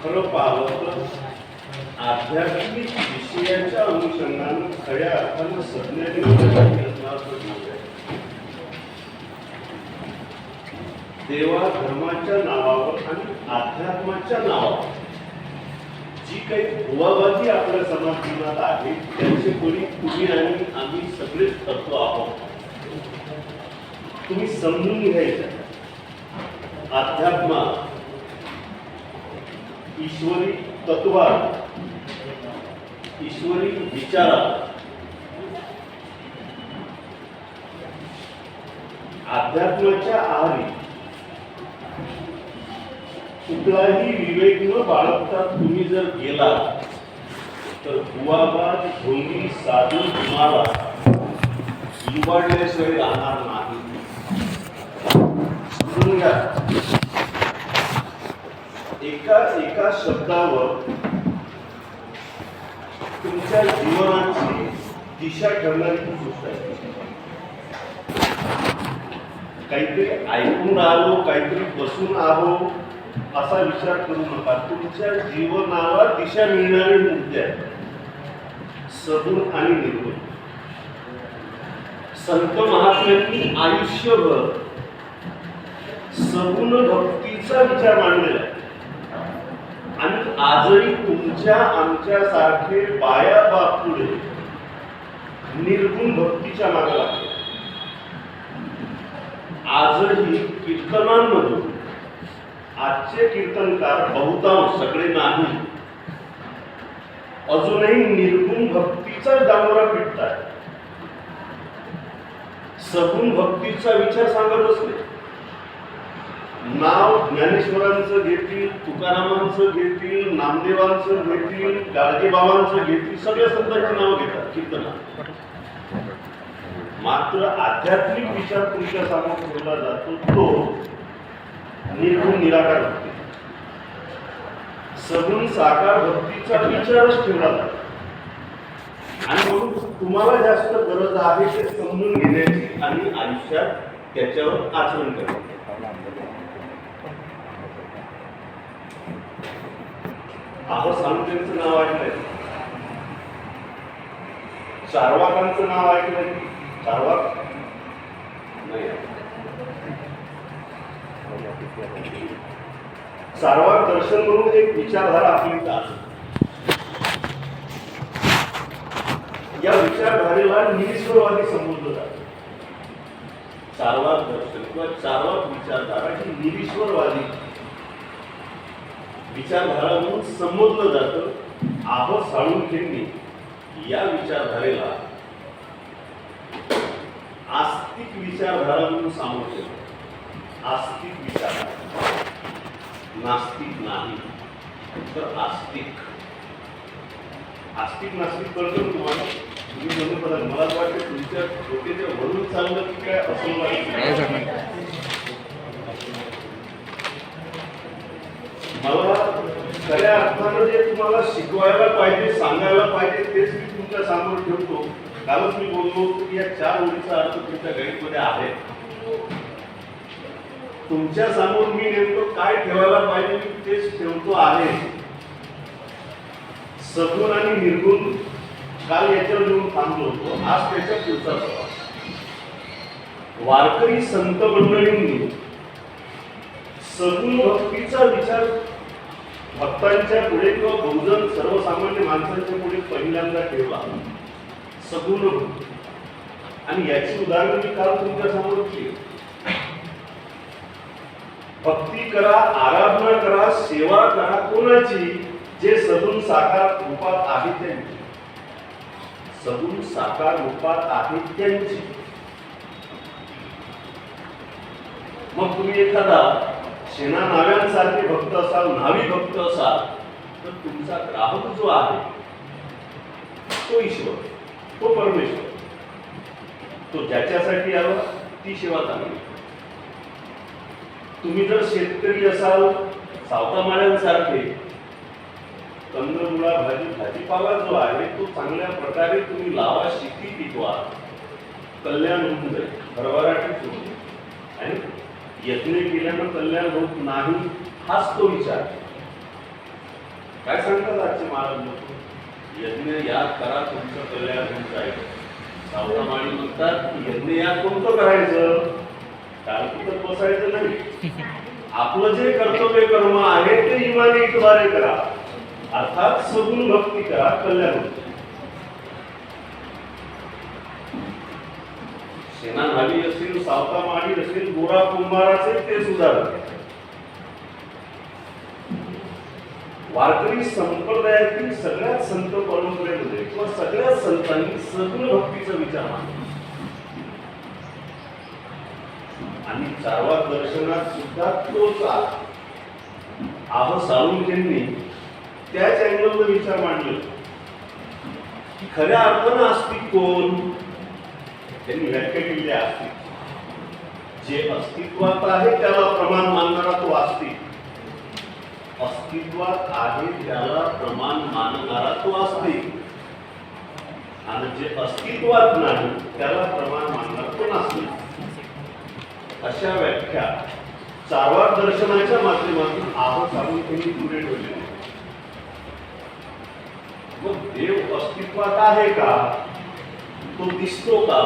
खरं पाहलं तर आध्यात्मिक विषयाच्या अनुषंगाने खऱ्या अर्थानं सज्ञाने देवा धर्माच्या नावावर आणि अध्यात्माच्या नावावर जी काही भुवाबाजी आपल्या समाज जीवनात आहे त्यांचे कोणी तुम्ही आणि आम्ही सगळेच करतो आहोत. तुम्ही समजून घ्यायचं अध्यात्म ईश्वरी तत्वात ईश्वरी विचारात अध्यात्माच्या आहारी कुठलाही विवेक न बाळगता तुम्ही जर गेला तर भुवाबाज ढोंगी साधू तुम्हाला लुबाडल्याशिवाय राहणार नाही. समजून घ्या एका एका शब्दावर तुमच्या जीवनाची दिशा ठरणारी ही गोष्ट आहे. काहीतरी ऐकून आलो काहीतरी बसून आलो असा विचार करू नका. तुमच्या जीवनाला दिशा मिळणारे मुद्दे आहेत सगुण आणि निर्गुण. संत महात्म्यांनी आयुष्यभर सगुण भक्तीचा विचार मांडलेला आहे आणि आजही तुमच्या आमच्या सारखे बाया बापुढे निर्गुण भक्तीच्या मागे लागले. आजही कीर्तनांमधून आजचे कीर्तनकार बहुतांश सगळे नाही अजूनही निर्गुण भक्तीचा डांगोरा पिटतात. सगुण भक्तीचा विचार सांगतच नाही. नाव ज्ञानेश्वरांचं घेतील तुकारामांचं घेतील नामदेवांचं घेतील गाडगेबाबांचं घेतील सगळ्या संतांची नावं घेतात कीर्तनात. मात्र आध्यात्मिक विचार तुमच्या समोर ठेवला जातो तो निर्गुण निराकार भक्ती. सगुण साकार भक्तीचा विचारच ठेवला जातो आणि म्हणून तुम्हाला जास्त गरज आहे ते समजून घेण्याची आणि आयुष्यात त्याच्यावर आचरण करण्याची. आपण सामूहिकांचं नाव ऐकलंय चारवाकांचं नाव ऐकलंय चारवाक नाही. चारवाक दर्शन म्हणून एक विचारधारा आपली या विचारधारेला निरीश्वरवादी संबोधलं जातं. चारवाक दर्शन किंवा चारवाक विचारधारा ही निरीश्वरवादी विचारधारा म्हणून संबोधलं जातं. आहो साळुंखेंनी या विचारधारेला आस्तिक विचारधारा म्हणून सामोरं केलं. आस्तिक विचारधारा नास्तिक नाही तर आस्तिक. आस्तिक नास्तिक कळतं ना तुम्हाला. तुम्ही म्हणून बघा मला वाटतं तुमच्या डोक्याच्या वरून चाललं की काय असं मला खऱ्या अर्थानं जे तुम्हाला शिकवायला पाहिजे सांगायला पाहिजे तेच मी तुमच्या समोर ठेवतो. कालच मी बोललो की या 4 ओळीचा अर्थ तुमच्या गणितमध्ये आहे. तुमच्या समोर मी नेमकं काय ठेवायला पाहिजे मी तेच ठेवतो आहे. सगुण आणि निर्गुण काल याच्यावर येऊन थांबलो होतो. आज त्याच्या पुढचा प्रवास. वारकरी संत मंडळींनी सगुण भक्तीचा विचार भक्तांच्या पुढे किंवा बहुजन सर्वसामान्य माणसांच्या पुढे पहिल्यांदा ठेवला. सगुण भक्ती आणि याची उदाहरण मी काल तुमच्या समोर केली. भक्ती करा आराधना करा सेवा करा कोणाची जे सगुण साकार रूपात आहे त्यांची. सगुण साकार रूपात आहे त्यांची. मग तुम्ही एखादा शेणा नाव्यांसारखे भक्त असाल न्हावी भक्त असाल तर तुमचा ग्राहक जो आहे तो ईश्वर तो परमेश्वर तो ज्याच्यासाठी आला ती सेवा चांगली. तुम्ही जर शेतकरी असाल सावतामाळ्यांसारखे कंदमुळा भाजीपाला जो आहे तो चांगल्या प्रकारे तुम्ही लावा शेती पिकवा कल्याण होऊन जाईल. भरभराटी सुरू आणि यत्न केल्यानं कल्याण होत नाही हाच तो विचार. काय सांगतात आजचे महाराज लोक? यज्ञ याद करा तुमचं कल्याण होऊन जाईल. सावधामाळी म्हणतात की यज्ञ याद कोणतं करायचं? कालकुटत बसायचं नाही. आपलं जे कर्तव्य कर्म आहे ते इमानी इतबारे करा, अर्थात सगुण भक्ती करा, कल्याण होते. सेना न्हावी असेल, सावता माळी असेल, गोरा कुंभार असेल, ते सुधारक. वारकरी संप्रदायातील सगळ्यात संत परंपरेमध्ये किंवा सगळ्याच संतांनी सगुण भक्तीचा विचार मांडला. आणि चारवा दर्शनात सुद्धा तोच आह साळुंखेंनी त्याच अँगलनं विचार मांडले की खऱ्या अर्थानं आस्तिक कोण? त्यांनी व्याख्या केली आहे आस्तिक जे अस्तित्वात आहे त्याला प्रमाण मानणारा तो आस्तिक. अस्तित्वात आहे त्याला प्रमाण मानणारा तो आस्तिक, आणि जे अस्तित्वात नाही त्याला प्रमाण मानणारा तो नास्तिक. अशा व्याख्या चारवाक दर्शनाच्या माध्यमातून आह साळुंखेंनी पुढे ठेवले. मग देव अस्तित्वात आहे का? तो दिसतो का?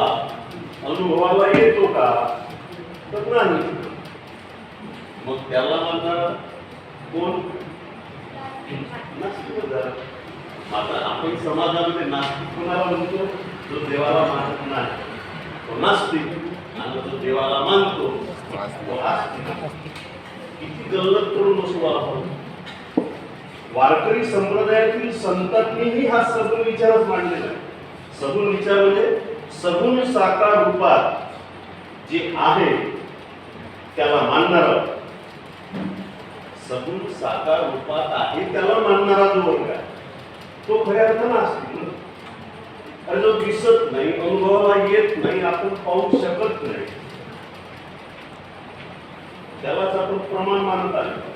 अनुभवाला येतो का? तर नाही. मग त्याला म्हणणार कोण? नास्तिक. मात्र आपण समाजामध्ये नास्तिक कोणाला म्हणतो? जो देवाला मानत नाही तो नास्तिक, आणि जो देवाला मानतो तो आस्तिक. किती गल्लत करून बसू आपण. वारकरी संप्रदायातील संतांनीही हा सगुण विचारच मांडलेला आहे. सगुण विचार म्हणजे सगुण साकार रूपात जे आहे त्याला मानणारा, सगुण साकार रूपात आहे त्याला मानणारा जो वर्ग आहे तो खऱ्या अर्थानं आस्तिक. अरे जो दिसत नाही, अनुभवाला येत नाही, आपण पाहू शकत नाही, त्यालाच आपण प्रमाण मानत आलो.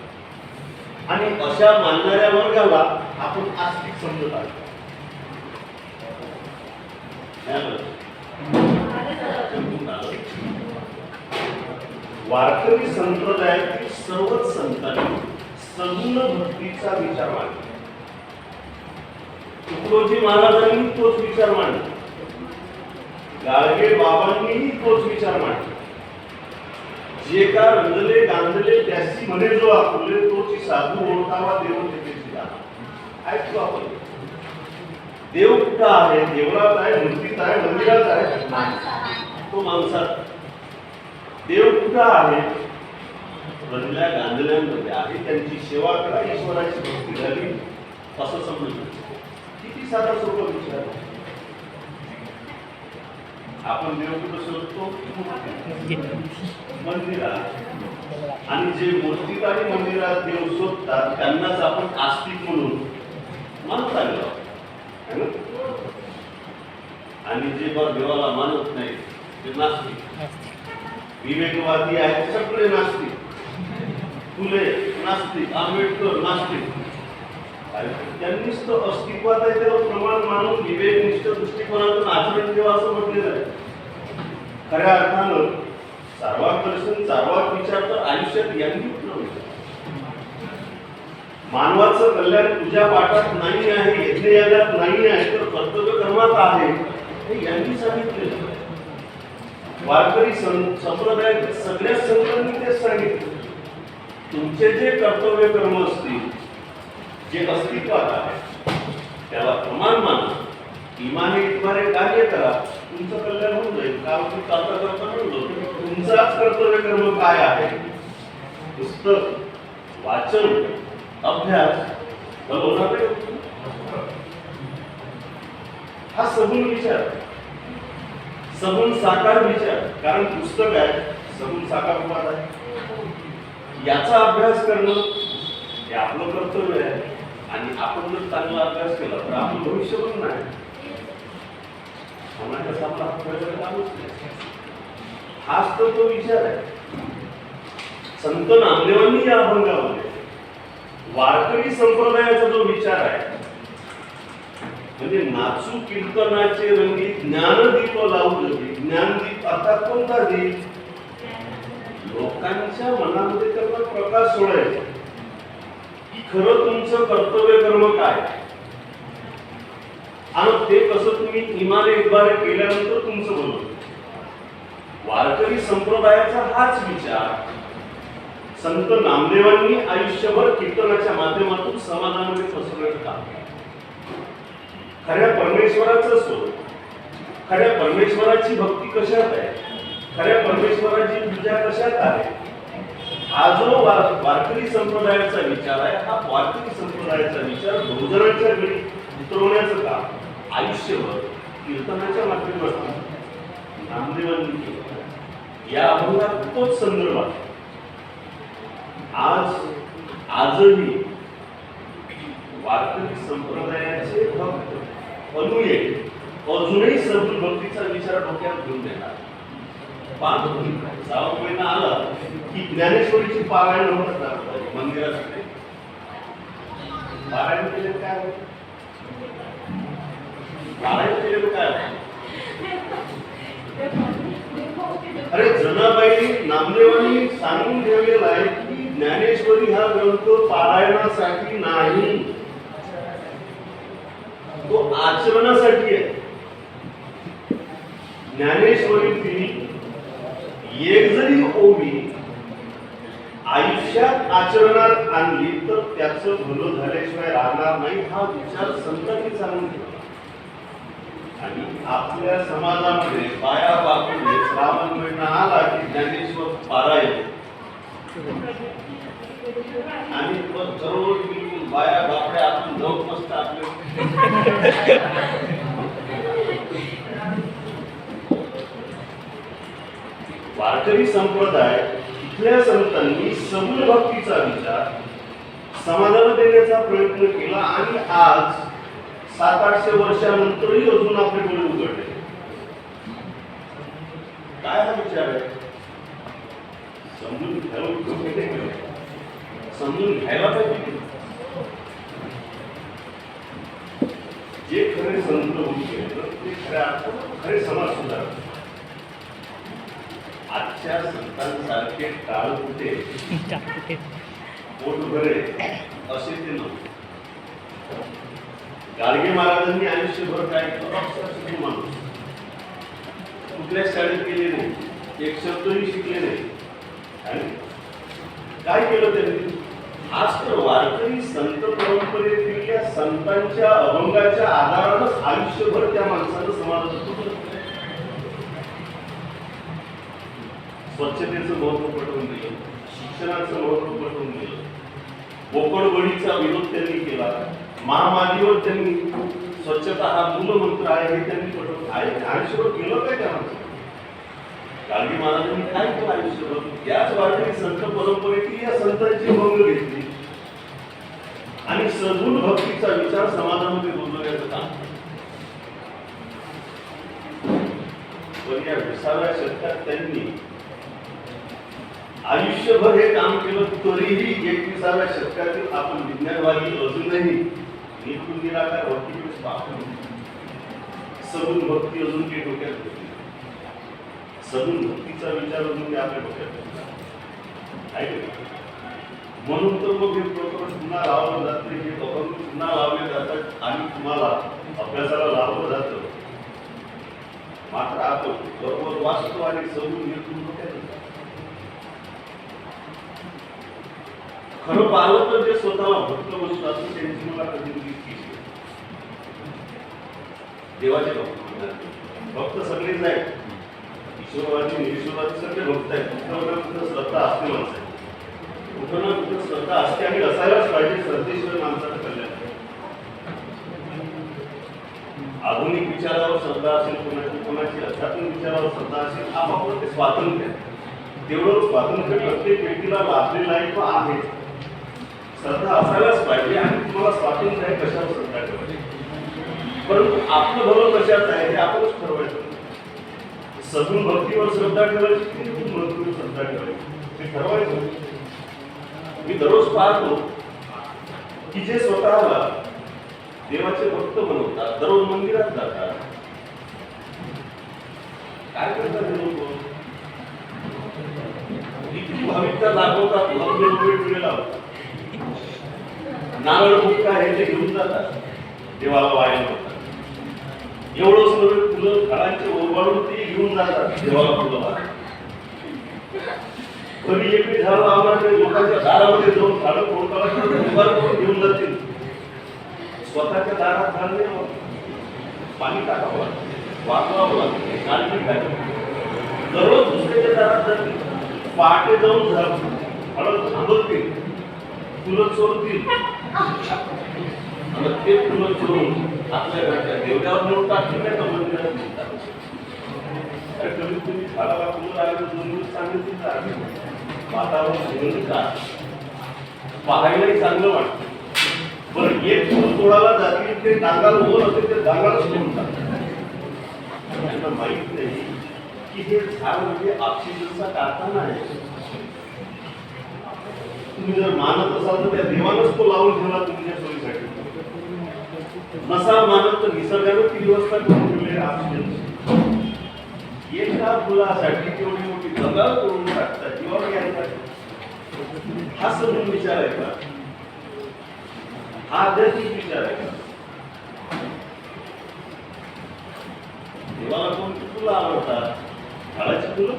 आणि अशा मानणाऱ्या वर्गाला आपण आस्तिक समजत आलो. वारकरी संप्रदायातील सर्वच संतांनी सगुण भक्तीचा विचार मांडला. तुकडोजी महाराजांनी तोच विचार मांडला. गाडगे बाबांनीही तोच विचार मांडला. जे का रंगले गांधले त्यासी म्हणे जो आपुले, तोची साधू ओळखावा देव तेची जाणा. ऐकतो आपण. देव कुठं आहे? देवळात आहे, मूर्तीत आहे, मंदिरात आहे? तो माणसात. देव कुठं आहे? रंगल्या गांधल्यांमध्ये आहे. त्यांची सेवा करा, ईश्वराची भक्ती झाली असं समजून. किती साधा सोपा विचार. आपण देव कुठं शोधतो? मंदिरात. आणि जे मूर्तीत आणि मंदिरात देव शोधतात त्यांनाच आपण आस्तिक म्हणून मानत आलो. आणि जे बरं देवाला मानत नाही ते नास्तिक. विवेकवादी आहेत सगळे नास्तिक. फुले नास्तिक, आंबेडकर नास्तिक. त्यांनीच तो अस्तित्वात आहे त्याला प्रमाण मानून विवेकनिष्ठ दृष्टिकोनातून आचरण ठेवा असं म्हटलेलं आहे. खऱ्या अर्थानं चारवाक दर्शन, चारवाक विचार तर आयुष्यात यांनी उतरवले. मानवाचं कल्याण पूजा पाठात नाही आहे, यज्ञयागात नाही आहे, तर कर्तव्य कर्मात आहे हे यांनी सांगितलेलं. वारकरी संप्रदायातील सगळ्या संतांनी तेच सांगितलं. तुमचे जे कर्तव्य कर्म असतील, जे अस्तित्वात आहे त्याला प्रमाण माना, इमाने इतबारे कार्य करा, तुमचं कल्याण होऊन जाईल. काल तुम्ही करता करता म्हणलो तुमचाच कर्तव्य कर्म काय आहे? पुस्तक वाचन, अभ्यास, हा सगुण विचार, सगुण साकार विचार. कारण पुस्तक आहे, सगुण साकार रूपात आहे. याचा अभ्यास करणं हे आपलं कर्तव्य आहे. आणि आपण जर चांगला अभ्यास केला तर आपलं भविष्य पण नाही. हाच तर तो विचार आहे. संत नामदेवांनी या अभंगामध्ये वारकरी संप्रदायाचा जो विचार आहे म्हणजे नाचू कीर्तनाचे रंगी ज्ञानदीप लावू लगे. ज्ञानदीप अर्थात कोणता दीप? लोकांच्या मनामध्ये त्यांना प्रकाश सोडायचा. की खरं तुमचं कर्तव्य कर्म काय आणि ते कसं तुम्ही इमाने इतबारे केल्यानंतर तुमचं बनवलं. वारकरी संप्रदायाचा हाच विचार संत नामदेवांनी आयुष्यभर कीर्तनाच्या माध्यमातून समाजामध्ये पसरवण्याचं काम केलं. खऱ्या परमेश्वराचं स्वरूप, खऱ्या परमेश्वराची भक्ती कशात आहे, खऱ्या परमेश्वराची पूजा कशात आहे, हा जो वारकरी संप्रदायाचा विचार आहे, हा वारकरी संप्रदायाचा विचार बहुजनांच्या घरी उतरवण्याचं काम आयुष्यभर कीर्तनाच्या माध्यमातून नामदेवांनी केलं. या अभंगात तोच संदर्भ आहे. आजही वारकरी संप्रदायाचे भक्त अनुयायी अजूनही सद्गुण भक्तीचा विचार डोक्यात घेऊन देणार. श्रावण महिना आला की ज्ञानेश्वरीची पारायण होतात मंदिरासाठी. पारायण केले काय होतं? पारायण केलेलं काय होतं? अरे जनाबाई नामदेवांनी सांगून ठेवलेलं आहे की ज्ञानेश्वरी हा ग्रंथ पारायणासाठी नाही, तो आचरणासाठी आहे. ज्ञानेश्वरीतील एक जरी ओवी आयुष्यात आचरणात आणली तर त्याचं भलं झाल्याशिवाय राहणार नाही, हा विचार संतांनी सांगून ठेवला. आणि आपल्या समाजामध्ये बाया बापूने श्रावण महिना आला की ज्ञानेश्वर पारायण आणि दररोज बिलकुल बाया बापड्या आपण जाऊन मस्त आपले वारकरी संप्रदाय इथल्या संतांनी सगुण भक्तीचा विचार समाजाला देण्याचा प्रयत्न केला आणि आज 700-800 वर्षानंतरही अजून आपले डोळे उघडले. काय हा विचार आहे? समजून घ्यायला पाहिजे. जे खरे संत होते ते खरे समाज सुधारक. आजच्या संतांसारखे काळ कुठे पोट भरे असे ते नव्हते. गाडगे महाराजांनी आयुष्यभर काय केलं? माणूस कुठल्या शाळेत गेले नाही, एक शब्दही शिकले नाही. आणि काय केलं त्यांनी? आज तर वारकरी संत परंपरेतील या संतांच्या अभंगाच्या आधारानंच आयुष्यभर त्या माणसानं समाजात स्वच्छतेचं महत्व पटवून दिलं, शिक्षणाचं महत्व पटवून दिलं, बोकडबळीचा विरोध त्यांनी केला, महामारीवर त्यांनी स्वच्छता हा मूलमंत्र आहे हे त्यांनी पटवून आयुष्यभर केलं काय त्या माणसानं? गाडगे महाराजांनी काय केलं आयुष्यभर? याच वारकरी संत परंपरेतील या संतांची अभंग घेतली आणि सद्गुण भक्तीचा विचार समाजामध्ये रुजवण्याचं काम. पण या 20व्या शतकात त्यांनी आयुष्यभर हे काम केलं, तरीही 21व्या शतकातील आपण विज्ञानवादी अजूनही निर्गुण निराकार भक्तीकडे पाहतो. सगुण भक्ती अजून काही डोक्यात होती, सगुण भक्तीचा विचार अजून ते आपल्या डोक्यात आहे. म्हणून तर मग हे प्रकरण पुन्हा लावलं जातं, हे अभंग पुन्हा लावले जातात आणि तुम्हाला अभ्यासाला लावलं जातं. मात्र आपण बरोबर वाचतो आणि सगुण निर्गुण डोक्यात. खरं पाहिलं तर जे स्वतःला भक्त म्हणतात त्यांची मला कधी केली. देवाचे भक्त सगळेच आहेत, ईश्वरवादी निरीश्वरवादी सगळे भक्त आहेत. कुठं ना कुठं श्रद्धा असते माणसाची, कुठं ना कुठं श्रद्धा असते आणि असायलाच पाहिजे. श्रद्धेशिवाय माणसाचं कल्याण. आधुनिक विचारावर श्रद्धा असेल कोणाची, कोणाची अध्यात्मिक विचारावर श्रद्धा असेल, आपापलं ते स्वातंत्र्य, तेवढं स्वातंत्र्य प्रत्येक व्यक्तीला लाभलेलं आहे किंवा आहे. श्रद्धा असायलाच पाहिजे आणि तुम्हाला स्वातंत्र्य आहे कशावर श्रद्धा ठेवायची. परंतु आपलं भलं कशात आहे हे आपणच ठरवायचं. सगुण भक्तीवर श्रद्धा ठेवायची की निर्गुण भक्तीवर श्रद्धा ठेवायची हे ठरवायचं. मी दररोज पाहतो की जे स्वतःला देवाचे भक्त बनवतात, दररोज मंदिरात जातात, काय करतात हे लोक? किती भाविकता दाखवतात, भक्त वेळ लावतात. नारळ बुक्का हे ते घेऊन जातात देवाला वाया होतात. एवढंच नव्हे, फुलं झाडांचे ओरबाडून ते घेऊन जातात देवाला फुलं वाहतात. कधी एकही झाड लावणार नाही, लोकांच्या दारामध्ये जाऊन झाडं तोडताना घेऊन जातील. स्वतःच्या दारात झाड नाही लावत. पाणी टाकावं लागतं, वाचवावं लागतं, काळजी घ्यावी. दररोज दुसऱ्याच्या दारात जातील, पहाटे जाऊन झाडं थांबवतील, फुलं चोरतील आणि ते फुलं चोरून आपल्या घरच्या देवळावर नेऊन टाकतील नाही तर मंदिरात नेतात. कमीत कमी झाडाला फुलं लागलं 2 दिवस चांगले वातावरण घेऊन पाहायलाही चांगलं वाटतं. बरं, एक फुल तोडायला जातील, ते डांगाला ओल असेल ते डांगाला सोडून टाकतात. त्यांना माहित नाही की हे झाड म्हणजे ऑक्सिजनचा कारखाना आहे. तुम्ही जर मानत असाल तर त्या देवानच तो लावून ठेवला तुमच्या सोयीसाठी. नसाल मानत तर निसर्गानं ती व्यवस्था करून ठेवली ऑक्सिजन. एका फुलासाठी तेवढी मोठी जंगल करून टाकतात किंवा घ्यायचा. हा समजून विचार आहे का? हा आध्यात्मिक विचार आहे का? देवाला कोणती फुलं आवडतात? झाडाची फुलं.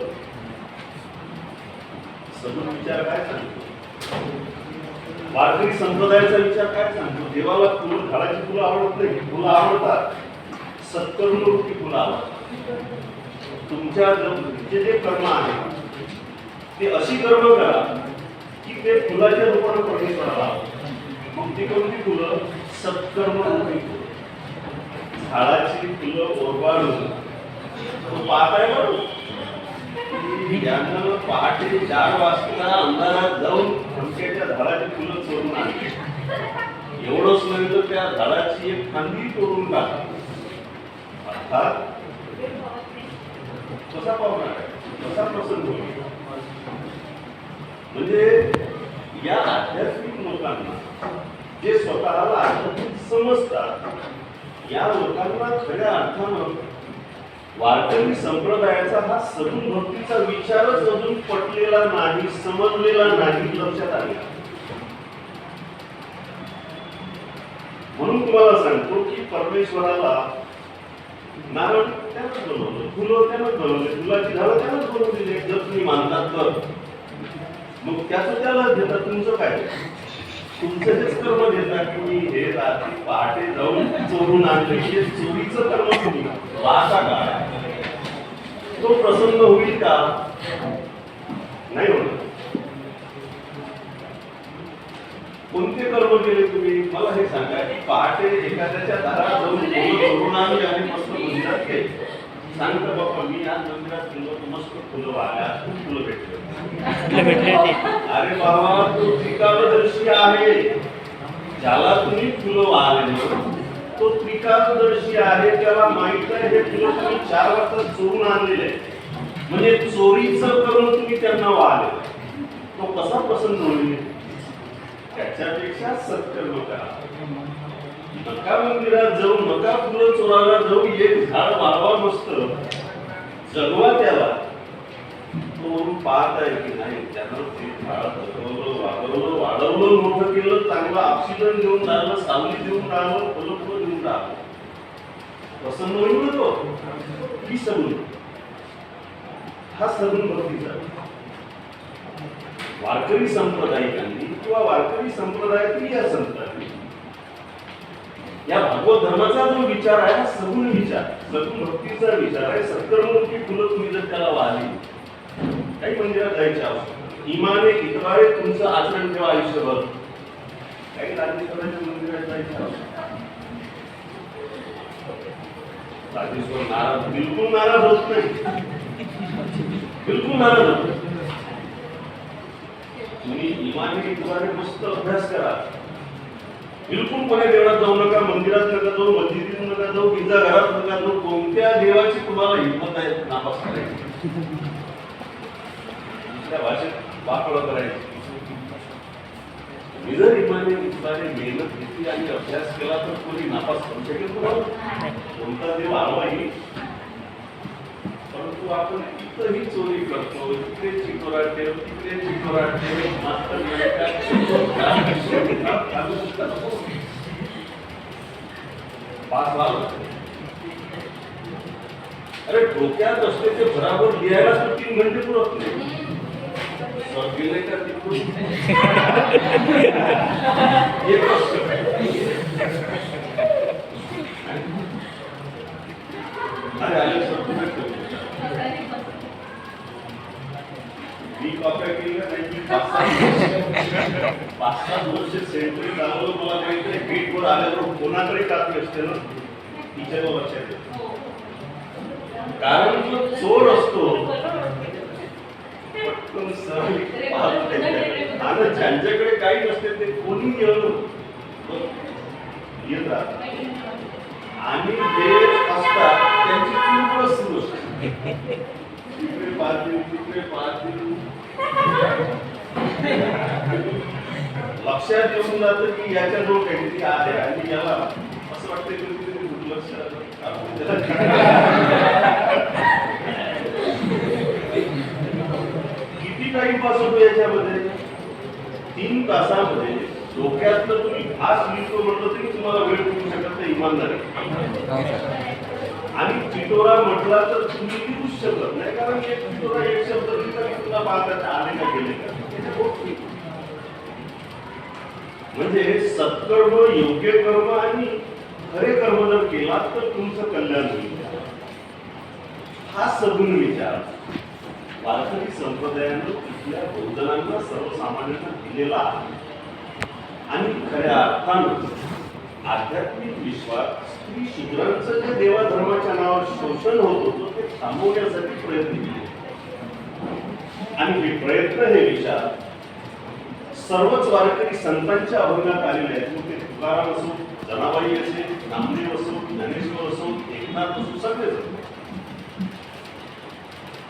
समजून विचार काय सांगतो? वारकरी संप्रदायाचा विचार काय सांगतो? देवाला फुलं, झाडाची फुलं आवडत नाही, फुलं आवडतात, सत्कर्मरूपी फुलं आवडतात. तुमच्या जे कर्म आहे ते अशी कर्म करा की ते फुलाच्या रूपाने परमेश्वराला. मग ती कोणती फुलं? सत्कर्म रूपी फुलं. झाडाची फुलं ओरबाडून पाहताय बरोबर. यानं पहाटे 4 वाजता अंधारात जाऊन धमक्याच्या झाडाची फुलं चोरून आणली. एवढंच नाही तर त्या झाडाची एक फांदी तोडून टाका. अर्थात कसा पावणार आहे, कसा प्रसंग होईल. म्हणजे या आध्यात्मिक लोकांना, जे स्वतःला आध्यात्मिक समजतात, या लोकांना खऱ्या अर्थानं वारकरी संप्रदायाचा हा सगुण भक्तीचा विचारच अजून पटलेला नाही, समजलेला नाही, लक्षात आलेला. म्हणून तुम्हाला सांगतो की परमेश्वराला नारळ त्यानंच बनवलं, फुलं त्यानंच बनवले, फुलाची झाडं त्यानंच बनवलेली. जर तुम्ही मानतात तर मग त्याचं त्याला देतात. तुमचं काय? तुमचं हेच कर्म देतात की मी हे रात्री पहाटे जाऊन चोरून आणले. हे चोरीचं कर्म तुम्ही पाहता का? तो प्रसन्न होईल का? नाही होणार. कोणते कर्म केले तुम्ही? मला हे सांगा की पहाटे एखाद्याच्या दारात जाऊन चोरून आणले आणि मस्त मंदिरात गेले. सांगता बाप्पा मी आज मंदिरात गेलो तर मस्त फुलं वाहल्या, खूप फुलं भेटले. अरे बाबा, तो त्रिकालदर्शी आहे. ज्याला तुम्ही फुलं वाहले तो त्रिकालदर्शी आहे. त्याला माहित आहे हे फुलं तुम्ही 4 वाजता चोरून आणलेले, म्हणजे चोरीचं करून तुम्ही त्यांना वाहले. तो कसा प्रसन्न होईल? त्याच्यापेक्षा सत्कर्म करा. नका मंदिरात जाऊ, नका फुलं चोरायला जाऊ. एक झाड वाढवा, मस्त जगवा त्याला. तो पाहत आहे की नाही, त्यानं ते झाड जगवलं, वाढवलं, मोठं केलं, चांगलं ऑक्सिजन देऊन राहिलं, सावली देऊन राहिलं, फुलं देऊन राहिलं. प्रसन्न होईल ना तो. ही सगुण, हा सगुण भक्तीचा. वारकरी संप्रदायिकांनी किंवा वारकरी संप्रदायातील या संतांनी या भागवत धर्माचा जो विचार आहे हा सगुण विचार, सगुण भक्तीचा विचार आहे. सत्कर्मरूपी फुलं तुम्ही जर त्याला वाहली, काही मंदिरात जायचे आवश्यक इमाने इतबारे तुमचं आचरण ठेवा आयुष्यभर. काही राजेश्वराच्या मंदिरात जायचे आवश्यक. राजेश्वर नाराज, बिलकुल नाराज होत नाही, बिलकुल नाराज होत. तुम्ही इमाने इतबारे मस्त अभ्यास करा. बिलकुल कोणत्या देवळात जाऊ नका, मंदिरात नका जाऊ, मस्जिदीत नका जाऊ, गिरजाघरात नका जाऊ. कोणत्या देवाची तुम्हाला हिंमत आहे नापास करायची, दुसऱ्या भाषेत वाकड करायची. तुम्ही जर इमाने इतबारे मेहनत घेतली आणि अभ्यास केला तर कोणी नापास करू शकेल तुम्हाला? कोणता देव आडवा येईल? परंतु आपण इथंही चोरी करतो, इकडे चिकोरा ठेव, तिकडे चिकोरा ठेव, मात्र अरे डोक्यात असते ते बराबर लिहायला तर 3 घंटे पुरत नाही. गेले का तिकडून अरे आले सर मी कॉप्या केल्या नाही. 5-7 वर्ष सेंट्री चालवलं. मला काहीतरी गेटवर आल्यावर कोणाकडे टाकली असते ना तिच्या लक्षात येतं. कारण जो चोर असतो पटकन सहल आणि ज्यांच्याकडे काही नसते ते कोणी येत राहतात आणि जे असतात त्यांची चूक सुरू असते. तिकडे 5 दिवस, तिकडे 5 दिवस लक्षात येऊन जातं की याच्याजवळ काहीतरी आहे आणि याला असं वाटतं की कुठेतरी दुर्लक्ष किती टाइमपास होतो याच्यामध्ये. 3 तासामध्ये डोक्यातलं तुम्ही फास्ट लिहितो म्हटलं तरी तुम्हाला वेळ मिळू शकत नाही. इमानदारी आणि चिटोरा म्हटला तर तुम्ही लिहूच शकत नाही. कारण एक चिटोरा एक शब्द लिहिता की तुला पाहता आले का गेले का. म्हणजे सत्कर्म, योग्य कर्म आणि खरे कर्म जर केला तर तुमचं कल्याण होईल. हा सगुण विचार वारकरी संप्रदायानं इथल्या बौद्धांना, सर्वसामान्यांना दिलेला आहे. आणि खऱ्या अर्थानं आध्यात्मिक विश्वास स्त्री शूद्रांचं जे देवाधर्माच्या नावावर शोषण होत होतं ते थांबवण्यासाठी प्रयत्न केले. आणि हे प्रयत्न, हे विचार सर्वच वारकरी संतांच्या अभंगात आलेले आहेत. मग ते तुकाराम असो, जनाबाई असे, नामदेव असो, ज्ञानेश्वर असो, एकनाथ असो, सगळेच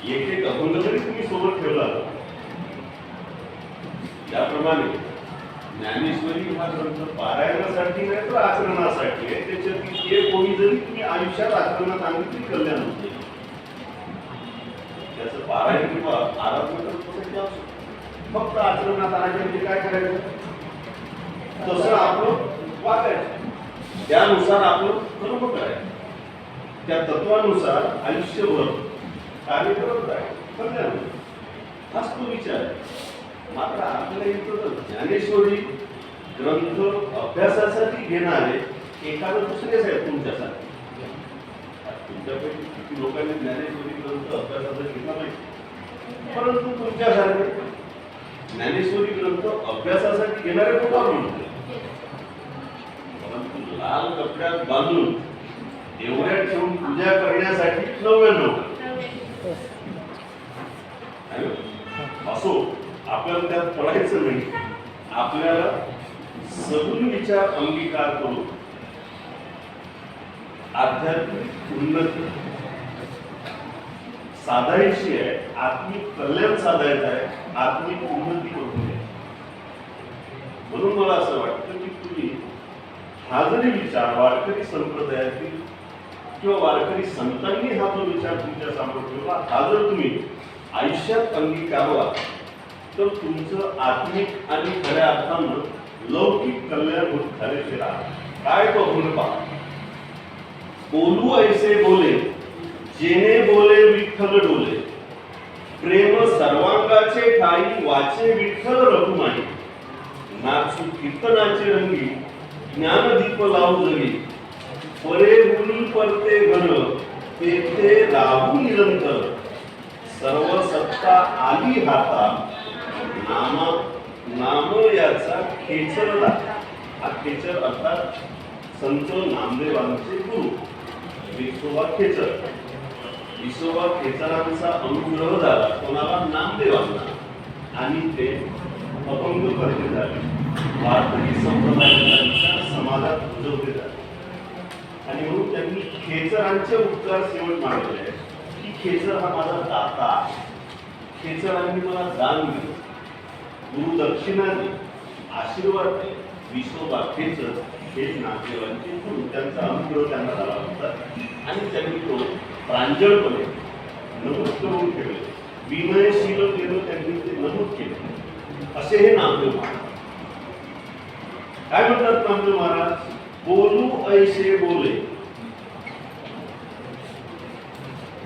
एक अभंग जरी तुम्ही सोबत ठेवला त्याप्रमाणे ज्ञानेश्वरी हा ग्रंथ पारायणासाठी नाही तर आचरणासाठी आहे. त्याच्यात एक कोणी जरी तुम्ही आयुष्यात आचरणात आणली तरी कल्याण होते. त्याचं पारायण किंवा आराधना करत फक्त आचरणात आणायचं म्हणजे काय करायचं, तसं आपण वागायचं, त्यानुसार आपण कर्म करायचं, त्या तत्वानुसार आयुष्यभर कार्य करत राहायचं, कल्याण. हाच तो विचार आहे. मात्र आपल्या इथं ज्ञानेश्वरी ग्रंथ अभ्यासासाठी घेणारे एखादं दुसरेच आहे तुमच्यासाठी. तुमच्यापैकी किती लोकांनी ज्ञानेश्वरी ग्रंथ अभ्यासासाठी घेतला नाही, परंतु तुमच्यासारखे ज्ञानेश्वरी ग्रंथ अभ्यासासाठी घेणारे खूप आवडले. परंतु लाल कपड्यात बांधून एवढ्या ठेवून पूजा करण्यासाठी 99 असो. आपल्याला त्यात पडायचं नाही. आपल्याला सगुण विचार अंगीकार करून आध्यात्मिक उन्नती साधायची आहे, आत्मिक कल्याण साधायचं आहे, आत्मिक उन्नती करून घ्या. म्हणून मला असं वाटतं की तुम्ही हा जरी विचार वारकरी संप्रदायातील किंवा वारकरी संतांनी हा जो विचार तुमच्या समोर ठेवला, हा जर तुम्ही आयुष्यात अंगीकारला तर तुमचं आत्मिक आणि खऱ्या अर्थानं लौकिक कल्याण होत झालेले राहणार. काय तो गुण पहा. बोलू ऐसे बोले जेने बोले विठ्ठल डोले, प्रेम सर्वांगाचे ठाई वाचे विठ्ठल रघुमाई, नाचू कीर्तनाचे रंगी ज्ञानदीप लावू जगी, परे गुणी परते घन तेथे राहू निरंतर, सर्व सत्ता आली हाता नाम याचा खेचर दाखा. हा खेचर अर्थात संत नामदेवांचे गुरु विठोबा खेचर. विठोबा खेचरांचा अनुग्रह झाला कोणाला, नामदेवांना, आणि ते अपंग करते झाले, वारकरी संप्रदायाच्या समाजात रुजवले झाले. आणि म्हणून त्यांनी खेचरांचे उपकार शेवट मागले आहेत की खेचर हा माझा दाता आहे, खेचरांनी मला दान दिलं, गुरुदक्षिणा दिली, आशीर्वाद दिले. विठोबा खेचर हे नामदेवांचे गुरु, त्यांचा अनुग्रह त्यांना झाला होता आणि त्यांनी तो प्रांजळपणे नमूद करून ठेवले, विनयशीलतेनं त्यांनी ते नमूद केले. असे हे नामदेव महाराज. काय म्हणतात नामदेव महाराज? बोलू ऐसे बोले.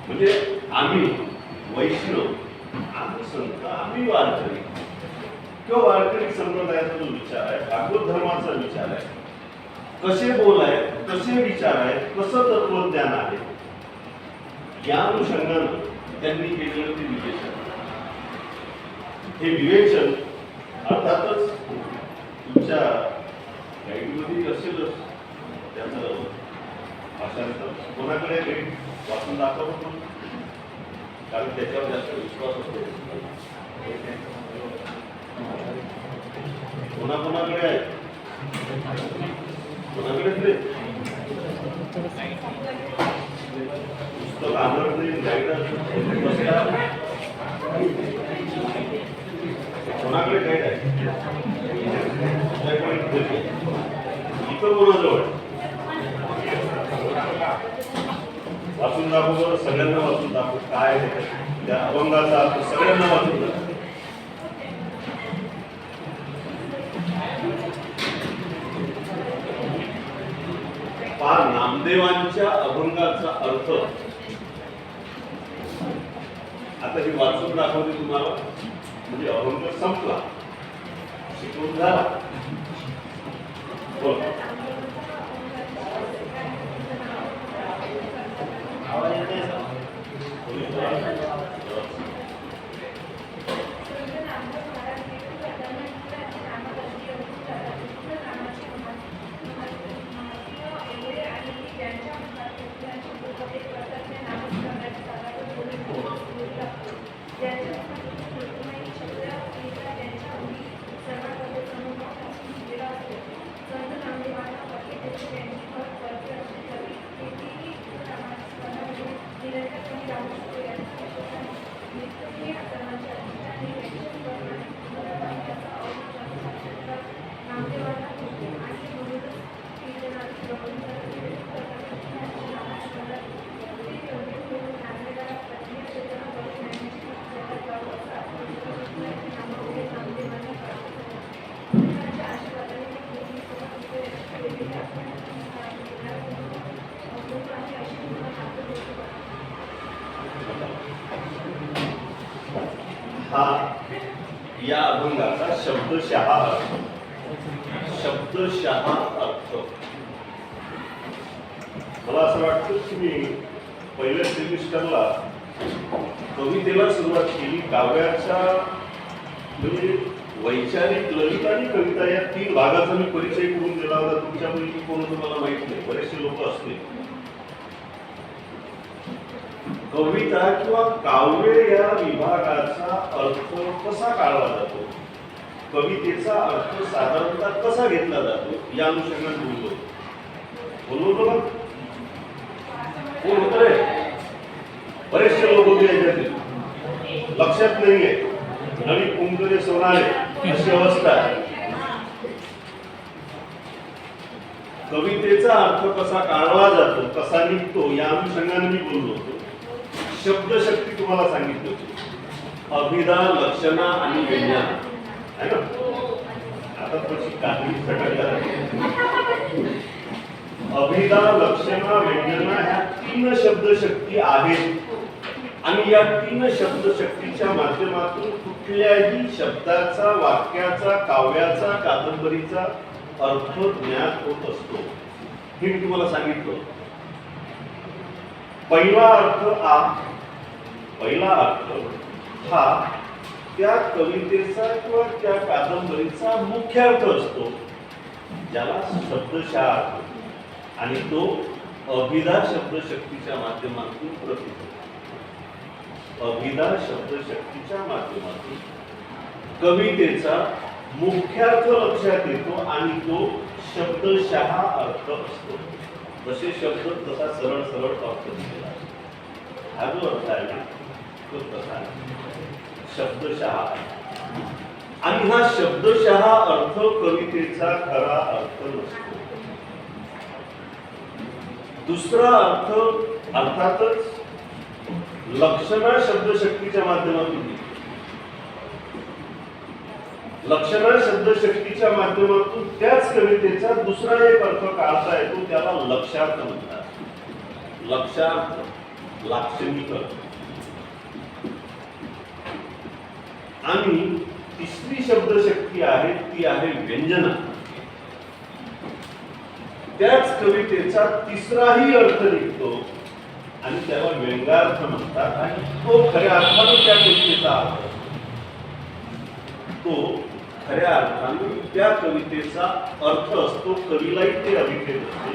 म्हणजे आम्ही वैष्णव, आम्ही संत, आम्ही वारकरी किंवा वारकरी संप्रदायाचा जो विचार आहे, भागवत धर्माचा विचार आहे, कसे बोल आहे, कसे विचार आहे, कसं तत्वज्ञान आहे, या अनुषंगानं त्यांनी केलेलं ते विवेचन. हे विवेचन अर्थातच तुमच्या गाईडमध्ये असेलच. त्याचं भाषांतर कोणाकडे गाईड वाचून दाखवतो, कारण त्याच्यावर जास्त विश्वास असतो. कोणाकोणाकडे आहे? कोणाकडेच नाही. पुस्तक आवडत नाही, गाईड कोणाकडे गाईड आहे? इथं कोणाजवळ वाचून दाखवू बरं, सगळ्यांना वाचून दाखवू. काय त्या अभंगाचा अर्थ सगळ्यांना वाचून दाखवू. नामदेवांच्या अभंगाचा अर्थ आता हे वाचून दाखवते तुम्हाला. म्हणजे अभंग संपला, शिकवून झाला. आवाज येते हा या अभंगाचा शब्दशः अर्थ. शब्दशः अर्थ मला असं वाटतं की मी पहिल्या सेमिस्टरला कवितेला सुरुवात केली. काव्याच्या म्हणजे वैचारिक, ललित आणि कविता या 3 भागाचा मी परिचय करून दिला होता. तुमच्यापैकी कोण तुम्हाला माहित नाही, बरेचसे लोक असतील. कविता किंवा काव्य या विभागाचा अर्थ कसा काढला जातो, कवितेचा अर्थ साधारणतः कसा घेतला जातो, या अनुषंगाने बोलतो ना. कोण होत रे? बरेचसे लोक होते याच्यातील, लक्षात नाहीये. नवी कुंकरे सोनारे अशी अवस्था आहे. कवितेचा अर्थ कसा काढला जातो, कसा निघतो, या अनुषंगाने मी बोललो होतो. शब्दशक्ती तुम्हाला सांगितली होती. अभिधा, लक्षणा आणि व्यंजना आहे ना. आता थोडीशी काही सटक. अभिधा, लक्षणा, व्यंजना ह्या 3 शब्दशक्ती आहेत. आणि या 3 शब्दशक्तीच्या माध्यमातून कुठल्याही शब्दाचा, वाक्याचा, काव्याचा, कादंबरीचा अर्थ ज्ञात होत असतो. हे मी तुम्हाला सांगितलं. पहिला अर्थ हा त्या कवितेचा किंवा त्या कादंबरीचा मुख्य अर्थ असतो, ज्याला शब्दशः अर्थ, आणि तो अभिधा शब्दशक्तीच्या माध्यमातून प्रकट होतो. अभिधा शब्दशक्तीच्या माध्यमातून कवितेचा मुख्यार्थ लक्षात येतो आणि तो शब्दशः अर्थ असतो. जसे शब्द तसा सरळ सरळ प्राप्त केला. हा जो अर्थ आहे ना, तो तसा शब्दशः आहे. आणि हा शब्दशः अर्थ कवितेचा खरा अर्थ नसतो. दुसरा अर्थ अर्थातच लक्षणा शब्दशक्तीच्या माध्यमातून लिहितो. लक्षणा शब्दशक्तीच्या माध्यमातून त्याच कवितेचा दुसरा एक अर्थ काढता येतो, त्याला लक्षार्थ म्हणतात. लक्षार्थ, लाक्षणिक अर्थ. आणि तिसरी शब्दशक्ती आहे ती आहे व्यंजना. त्याच कवितेचा तिसराही अर्थ निघतो आणि त्याला व्यंगार्थ म्हणतात. आणि तो खऱ्या अर्थानं त्या कवितेचा अर्थ, तो खऱ्या अर्थानं त्या कवितेचा अर्थ असतो. कवीलाही ते अभिप्रेत असते,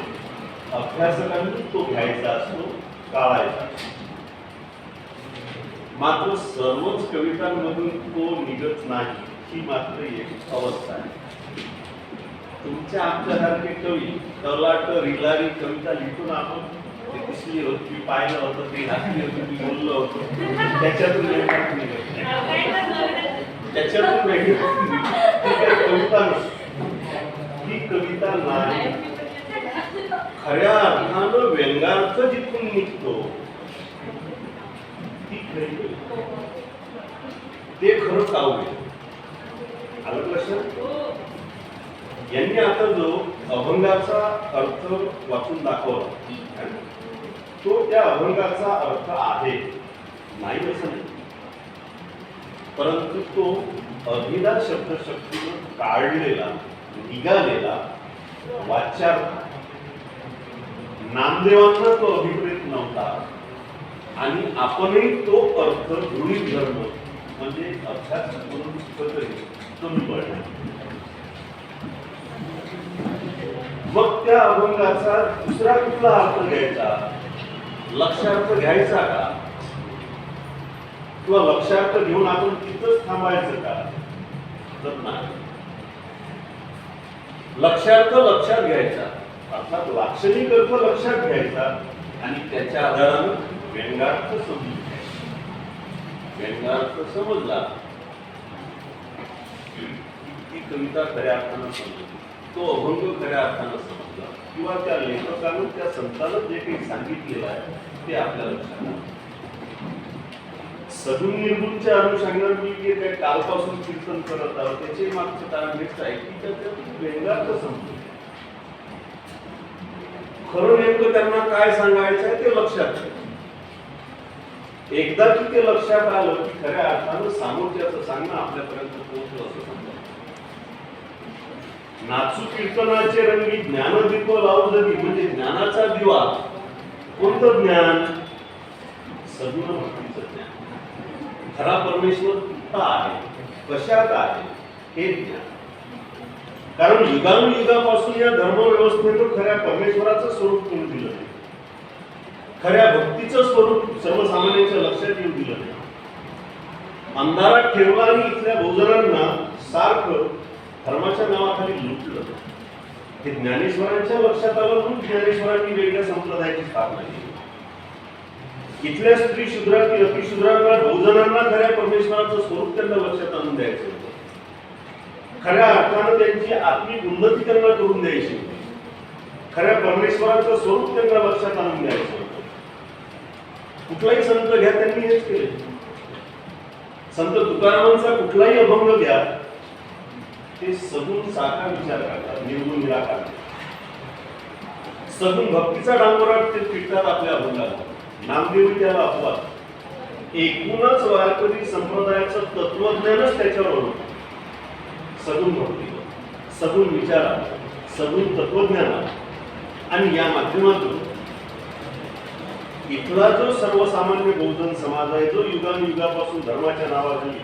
अभ्यासकांनी तो घ्यायचा असतो, काढायचा. मात्र सर्वच कवितांमधून तो निघत नाही, ही मात्र एक अवस्था आहे. तुमच्या आमच्यासारखे कवी तलाट रिलारी कविता लिहून आपण ते दिसली होती, मी पाहिलं होतं, ते घातली होती, मी बोललो होतो, त्याच्यातून त्याच्यातून वेगळी कविता नसते. ही कविता नाही. खऱ्या अर्थानं व्यंगार्थ जिथून निघतो ती खरी कविता. ते खरं काव्य. आलं लक्षात? यांनी आता जो अभंगाचा अर्थ वाचून दाखवला, तो त्या अभंगाचा अर्थ आहे, नाही असं नाही, परंतु तो अभिधा शब्दशक्तीनं काढलेला, निघालेला वाच्यार्थ. नामदेवांना तो अभिप्रेत नव्हता आणि आपणही तो अर्थ गृहीत धरणं म्हणजे अभ्यास करून कमी पडणार. मग त्या अभंगाचा दुसरा कुठला अर्थ घ्यायचा, लक्षार्थ घ्यायचा का, किंवा लक्षार्थ घेऊन आपण तिथंच थांबायचं का? तर नाही. लक्षार्थ लक्षात घ्यायचा, अर्थात लाक्षणिक अर्थ लक्षात घ्यायचा आणि त्याच्या आधारानं व्यंगार्थ समजून घ्यायचा. व्यंगार्थ समजला ती कविता खऱ्या अर्थानं समजली, तो अभंग खऱ्या अर्थानं समजला, किंवा त्या लेखकानं त्या संतानं जे काही सांगितलेलं आहे ते आपल्या लक्षात आलं. सगुण निर्गुणच्या अनुषंगाने मी जे काही कालपासून कीर्तन करत आहोत त्याचे मागचं कारण हेच आहे की त्याच्यातून व्यंगार्थ समजून खरं नेमकं त्यांना काय सांगायचं आहे ते लक्षात ठेव. एकदा की ते लक्षात आलं की खऱ्या अर्थानं सामोर्च्याचं सांगणं आपल्यापर्यंत पोहोचलं असं समजा. नाचू कीर्तनाचे रंगी ज्ञानदीप लावू जगी, म्हणजे ज्ञानाचा दिवा. कोणतं ज्ञान? सगुण भक्तीचं ज्ञान. खरा परमेश्वर कुठं आहे, कशात आहे हे ज्ञान. कारण युगानुयुगापासून या धर्मव्यवस्थेनं खऱ्या परमेश्वराचं स्वरूप करून दिलं नाही, खऱ्या भक्तीचं स्वरूप सर्वसामान्यांच्या लक्षात येऊ दिलं नाही. अंधारात ठेवला आणि इथल्या बहुजनांना सारखं धर्माच्या नावाखाली लुटलं. हे ज्ञानेश्वरांच्या लक्षात आलं म्हणून ज्ञानेश्वरांनी वेगळ्या संप्रदायाची स्थापना केली. इथल्या स्त्री शूद्रातील अतिशूद्रांना बहुजनांना खऱ्या परमेश्वराचं स्वरूप त्यांना लक्षात आणून द्यायचं होतं. खऱ्या अर्थानं त्यांची आत्मिक उन्नती त्यांना करून द्यायची होती. खऱ्या परमेश्वराचं स्वरूप त्यांना लक्षात आणून द्यायचं होतं. कुठलाही संत घ्या, त्यांनी हेच केले. संत तुकारामांचा कुठलाही अभंग घ्या, ते सगुण साकार विचार करतात, निर्गुण निराकार. सगुण भक्तीचा डांबरात ते पिटतात आपल्या अभंगाला. नामदेव त्याला अपवाद. एकूणच वारकरी संप्रदायाचं तत्वज्ञानच त्याच्यावर होतं. सगुण भक्तीवर, सगुण विचारात, सगुण तत्वज्ञानात. आणि या माध्यमातून इथला जो सर्वसामान्य बहुजन समाज आहे, जो युगानुयुगापासून धर्माच्या नावाखाली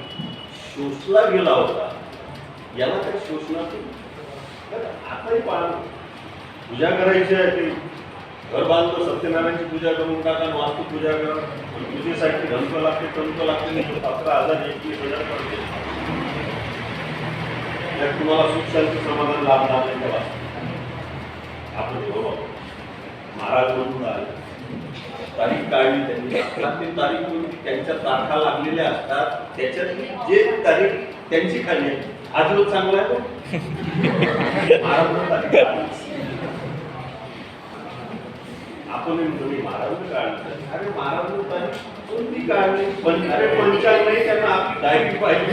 शोषला गेला होता, याला काही शोषणातून आताही पाळणं. पूजा करायची आहे, ते घर बांधलं, सत्यनारायणची पूजा करून टाका, वास्तू पूजा करा, पूजेसाठी धनक लागते, तंक लागते, 15,000 21,000 पडते. त्यात तुम्हाला सुख शांती समाधान लाभणार नाही. तेव्हा आपण महाराज म्हणून आले, तारीख काढली त्यांनी. प्रत्येक तारीख त्यांच्या तारखा लागलेल्या असतात, त्याच्यातली जे तारीख त्यांची खाली आहे. आज लोक चांगला आहे महाराज तारीख आपण तुम्ही महाराज काढलं. अरे महाराज तारीख कोणती काढली पंचांग नाही, त्यांना आपली गायकी पाहिजे.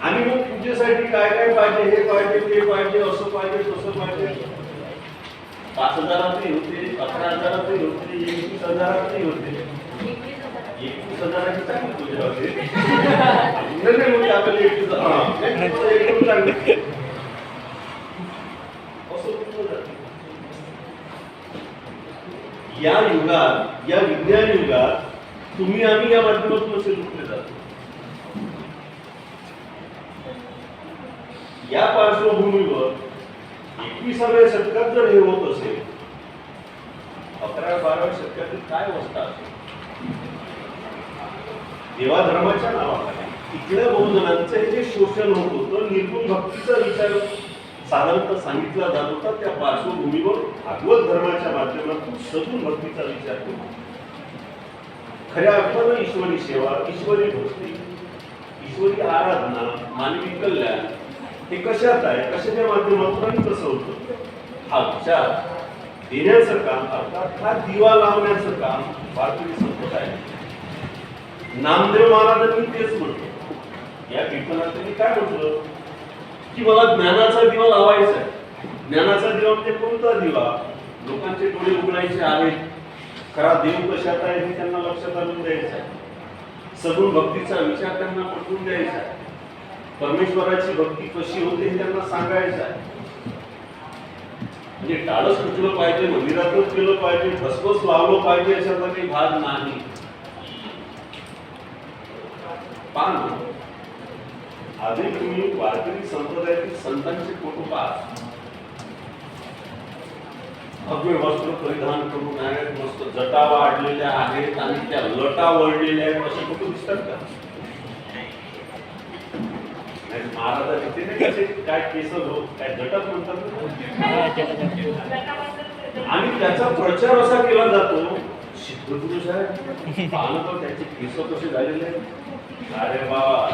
आणि मग पूजेसाठी काय काय पाहिजे, हे पाहिजे, ते पाहिजे, असं पाहिजे, तसं पाहिजे. 5,000 होते, 11,000 होते, 21,000 होते. 21,000 चांगली पूजा होते. या युगात, या विज्ञान युगात तुम्ही आम्ही या माध्यमातून असे लुटले जातो. या पार्श्वभूमीवर 21व्या शतकात जर हे होत असेल, 11-12व्या शतकातील काय अवस्था असेल? देवा धर्माच्या नावाखाली इथल्या बहुजनांचं हे जे शोषण होत होतं, निर्गुण भक्तीचा विचार साधारणतः सांगितला जात होता. त्या पार्श्वभूमीवर भागवत धर्माच्या माध्यमातून सगुण भक्तीचा विचार होतो. खऱ्या अर्थानं ईश्वरी सेवा, ईश्वरी भक्ती, ईश्वरी आराधना, मानवी कल्याण हे कशात आहे, कशाच्या माध्यमातून आणि कसं होतं, हा विचार देण्याचं काम, अर्थात हा दिवा लावण्याचं काम वारकरी संपत आहे. नामदेव महाराजांनी तेच म्हटलं. या कीर्तनात त्यांनी काय म्हटलं की मला ज्ञानाचा दिवा लावायचा आहे. ज्ञानाचा दिवा म्हणजे कोणता दिवा? लोकांचे डोळे उघडायचे आहेत, खरा देव कशात आहे हे त्यांना लक्षात आणून द्यायचं आहे. सगुण भक्तीचा विचार त्यांना पटवून द्यायचा आहे. परमेश्वराची भक्ती कशी होते हे त्यांना सांगायचं आहे. म्हणजे टाळस कुठलं पाहिजे, मंदिरातच केलं पाहिजे, भस्मच लावलं पाहिजे अशाचा काही भाग नाही. पान आधी तुम्ही वारकरी संप्रदायातील संतांचे फोटो पहा. भव्य वस्त्र परिधान करून आहेत, मस्त जटा वाढलेल्या आहेत आणि त्या लटा वळलेल्या आहेत, असे फोटो दिसतात का? महाराजांचे कसे काय केस काय जटात म्हणतात, आणि त्याचा प्रचार असा केला जातो, सिद्ध पुरुष आहे पाहणं तर त्याचे केस कसे झालेले आहेत. अरे बाबा,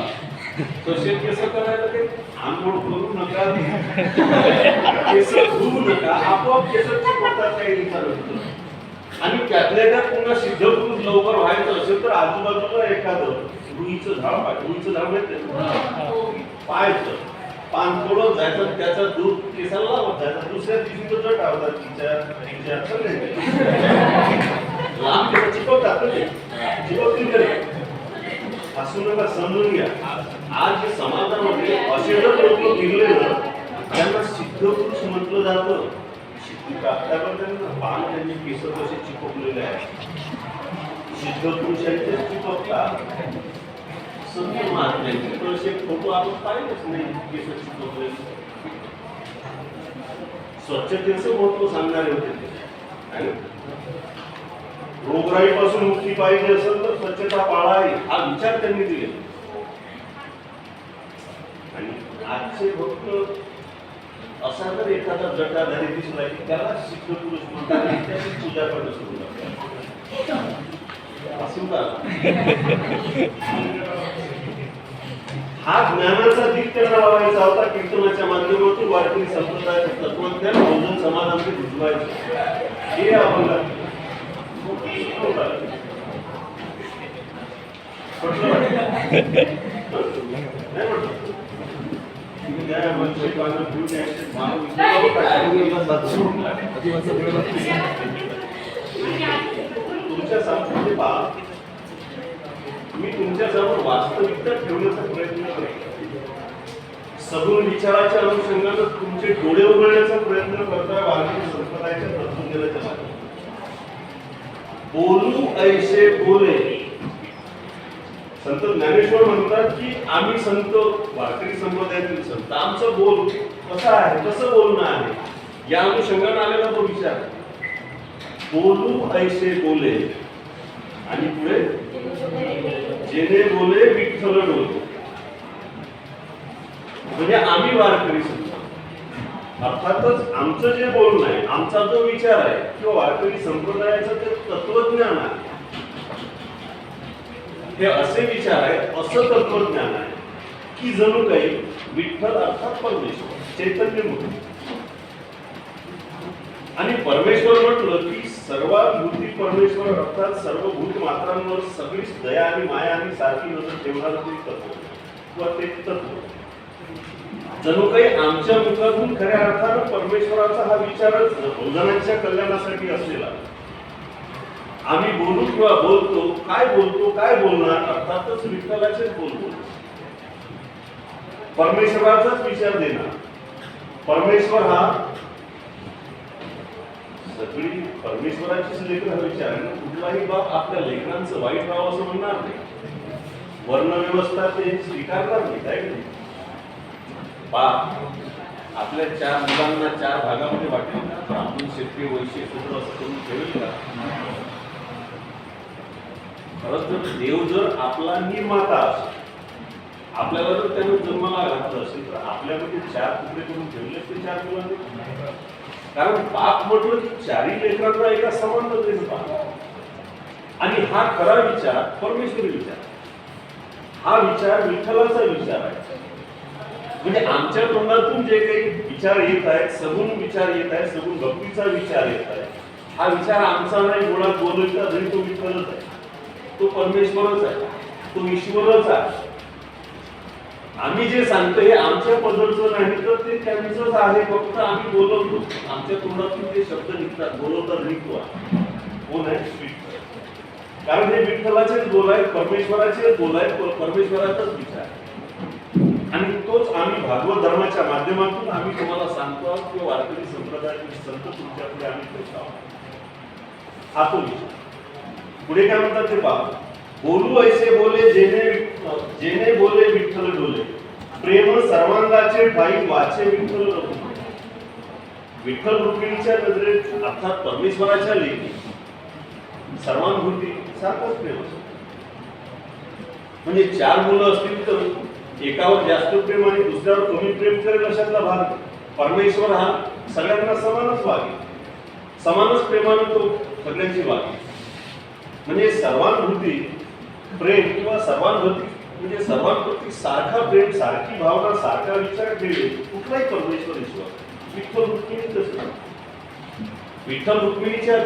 तसे केस करायला ते आंघोळ करू नका, केस धुवू नका, आपोआप केस चिपकतात काही विचारत. आणि त्यातल्या त्यात पुन्हा सिद्ध पुरुष लवकर व्हायचं असेल तर आजूबाजूला एखादं रुईचं झाड पाहिजे. रुईचं झाड माहिती पाहायचं, पान तोडत जायचं, त्याचा दूध केसाला लावत जायचं, दुसऱ्या दिवशी तो जट आवतात तिच्या लांब केस चिपकतात, चिपकतील तरी असू नका, समजून घ्या. आज जे समाजामध्ये असे जर लोक निघले ना, त्यांना सिद्ध पुरुष म्हटलं जातं. सिद्धी प्राप्तावर त्यांना पान त्यांचे केस कसे चिपकलेले आहेत, सिद्ध पुरुषांचे चिपकतात. संत महात्म्यांचे तर असे फोटो आपण पाहिलेच नाही, केस चिपकलेले. स्वच्छतेचं महत्व सांगणारे होते ते. रोगराईपासून मुक्ती पाहिजे असेल तर स्वच्छता पाळावी, हा विचार त्यांनी दिले. आणि आजचे भक्त असा जर एखादा जटाधारी दिसला की त्याला सिद्ध पुरुष म्हणतात आणि त्याची पूजा करणं सुरू करतात. हा ज्ञानाचा दीप त्यांना लावायचा होता. कीर्तनाच्या माध्यमातून वारकरी संप्रदायाचं तत्वज्ञान बहुजन समाजामध्ये रुजवायचं, हे आव्हान. तुमच्या सांस्कृतिक मी तुमच्यासमोर वास्तविकता ठेवण्याचा प्रयत्न करतो. सगुण विचाराच्या अनुषंगाने तुमचे डोळे उघडण्याचा प्रयत्न करतोय वारकरी संप्रदायाच्या तत्वज्ञानाच्या माध्यमातून. बोलू ऐसे बोले. संत ज्ञानेश्वर म्हणतात की आम्ही संत, वारकरी संप्रदायातील संत, आमचं बोल कसं आहे, कसं बोलणं आहे, या अनुषंगाने आलेला तो विचार. बोलू ऐसे बोले आणि पुढे जेने बोले विठ्ठल डोले. म्हणजे आम्ही वारकरी संत, अर्थातच आमचं जे बोलणं आहे, आमचा जो विचार आहे किंवा वारकरी संप्रदायाचं जे तत्वज्ञान आहे, हे असे विचार आहेत, असं तत्वज्ञान आहे की जणू काही विठ्ठल अर्थात परमेश्वर चैतन्य मूर्ती. आणि परमेश्वर म्हटलं की सर्वभूती परमेश्वर अर्थात सर्वभूत मात्रांवर सगळीच दया आणि माया आणि सारखी नजर ठेवणारं ते तत्व व ते तत्व जणू काही आमच्या मुखातून खऱ्या अर्थानं परमेश्वराचा हा विचारच बहुजनांच्या कल्याणासाठी असलेला. आम्ही बोलू किंवा बोलतो काय बोलणार अर्थातच विठ्ठलाचेच बोलतो. परमेश्वराचाच विचार देणार. परमेश्वर हा सगळी परमेश्वराचीच लेखन हा विचार आहे. कुठलाही बाप आपल्या लेखनांचं वाईट राहावं असं म्हणणार नाही. वर्णव्यवस्था ते स्वीकारणार नाही. काय नाही बाप आपल्या 4 मुलांना 4 भागामध्ये वाटेल का? ब्राह्मण क्षत्रिय वैश्य शूद्र असं करून ठेवेल का? खरंच तर देव जर आपला निर्माता असेल, आपल्याला जर त्यानं जन्माला घातलं असेल तर आपल्यामध्ये 4 तुकडे करून ठेवले ते 4 मुलांनी. कारण बाप म्हटलं की 4ही लेकरांना एका समान नजरेने पाहतो. आणि हा खरा विचार परमेश्वरी विचार, हा विचार विठ्ठलाचा विचार आहे. म्हणजे आमच्या तोंडातून जे काही विचार येत आहेत, सगुण विचार येत आहेत, सगुण भक्तीचा विचार येत आहे, हा विचार आमचा नाही. मुळात बोलायचा जरी तो विठ्ठलच आहे, तो परमेश्वरच आहे, तो ईश्वरच आहे. आम्ही जे सांगतो हे आमच्या पद्धतीचं नाही तर ते त्यांचंच आहे. फक्त आम्ही बोलवतो, आमच्या तोंडातून ते शब्द निघतात. बोलवतात निघतो कोण आहे? विठ्ठल. कारण हे विठ्ठलाचेच बोल आहेत, परमेश्वराचेच बोल आहेत, परमेश्वराचाच विचार. आणि तोच आम्ही भागवत धर्माच्या माध्यमातून आम्ही तुम्हाला सांगतो किंवा वारकरी संप्रदायातील संत तुमच्या पुढे आम्ही ठेवतो आहोत. हा तो विचार. पुढे काय म्हणतात ते पहा. बोलू ऐसे बोले जेने बोले विठ्ठल डोले, प्रेम सर्वांगाचे ठाई वाचे विठ्ठल रघुपती. विठ्ठल रुक्मिणीच्या नजरेत अर्थात परमेश्वराच्या लेखी सर्वांभूती सारखंच प्रेम असतं. म्हणजे 4 मुलं असतील तर एकावर जास्त प्रेम आणि दुसऱ्यावर कमी प्रेम करेल अशातला भाग. परमेश्वर हा सगळ्यांना समानच वागेल, समानच प्रेमानं तो सगळ्यांची वागेल. म्हणजे सर्वांभूती प्रेम किंवा सर्वांभूती म्हणजे सर्वांप्रती सारखा प्रेम, सारखी भावना, सारखा विचार ठेवले कुठलाही परमेश्वर ईश्वर. विठ्ठल रुक्मिणी तसं. विठ्ठल रुक्मिणीच्या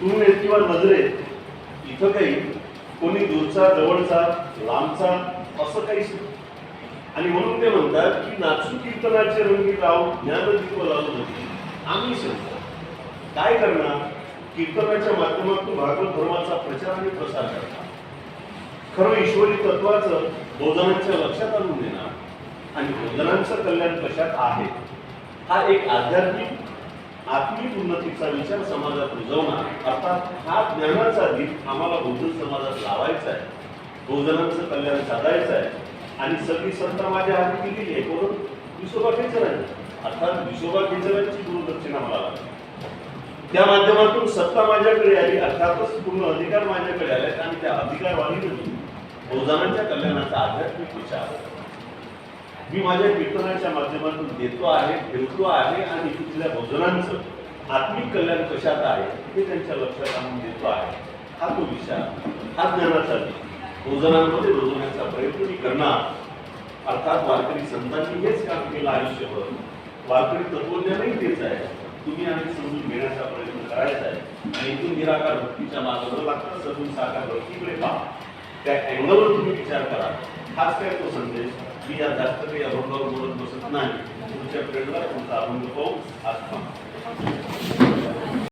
तुलनेत किंवा नजरेत इथं काही कोणी दूरचा, जवळचा, लांबचा असं काहीच नाही. आणि म्हणून ते म्हणतात की नाचू कीर्तनाचे रंगी राव ज्ञानदीप लावू नये. आम्ही संत काय करणार? कीर्तनाच्या माध्यमातून भागवत धर्माचा प्रचार आणि प्रसार करणार. खरं ईश्वरी तत्वाचं बहुजनांच्या लक्षात आणून देणार आणि बहुजनांचं कल्याण कशात आहे हा एक आध्यात्मिक आत्मिक उन्नतीचा विचार समाजात रुजवणार. अर्थात हा ज्ञानाचा दीप आम्हाला बहुजन समाजात लावायचा आहे, बहुजनांचं कल्याण साधायचं आहे. आणि सगळी सत्ता माझ्या हाती दिलेली आहे. कोण? विसोबा खेचरांनी. अर्थात विसोबा खेचरांची गुरुदक्षिणा मला लागली. त्या माध्यमातून सत्ता माझ्याकडे आली, अर्थातच पूर्ण अधिकार माझ्याकडे आले. आणि त्या अधिकारवाणीने बहुजनांच्या कल्याणाचा आध्यात्मिक विचार मी माझ्या कीर्तनाच्या माध्यमातून देतो आहे, ठेवतो आहे. आणि तिथल्या बहुजनांचं आत्मिक कल्याण कशात आहे हे त्यांच्या लक्षात आणून देतो आहे. हा तो विचार, हा ज्ञानाचा बहुजनांमध्ये रुजवण्याचा प्रयत्न मी करणार. अर्थात वारकरी संतांनी हेच काम केलं आयुष्यभर. वारकरी तत्वज्ञानही तेच आहे. तुम्ही आम्ही समजून घेण्याचा प्रयत्न करायचा आहे. आणि इथून निराकार भक्तीच्या मागं लागतं सगून साकार भक्तीकडे पहा. त्या अँगलवर तुम्ही विचार करा. हाच काय तो संदेश. मी या जास्त काही अभंगावर बोलत बसत नाही. पुढच्या पिरियडला तुमचा अभंग पाहू. आज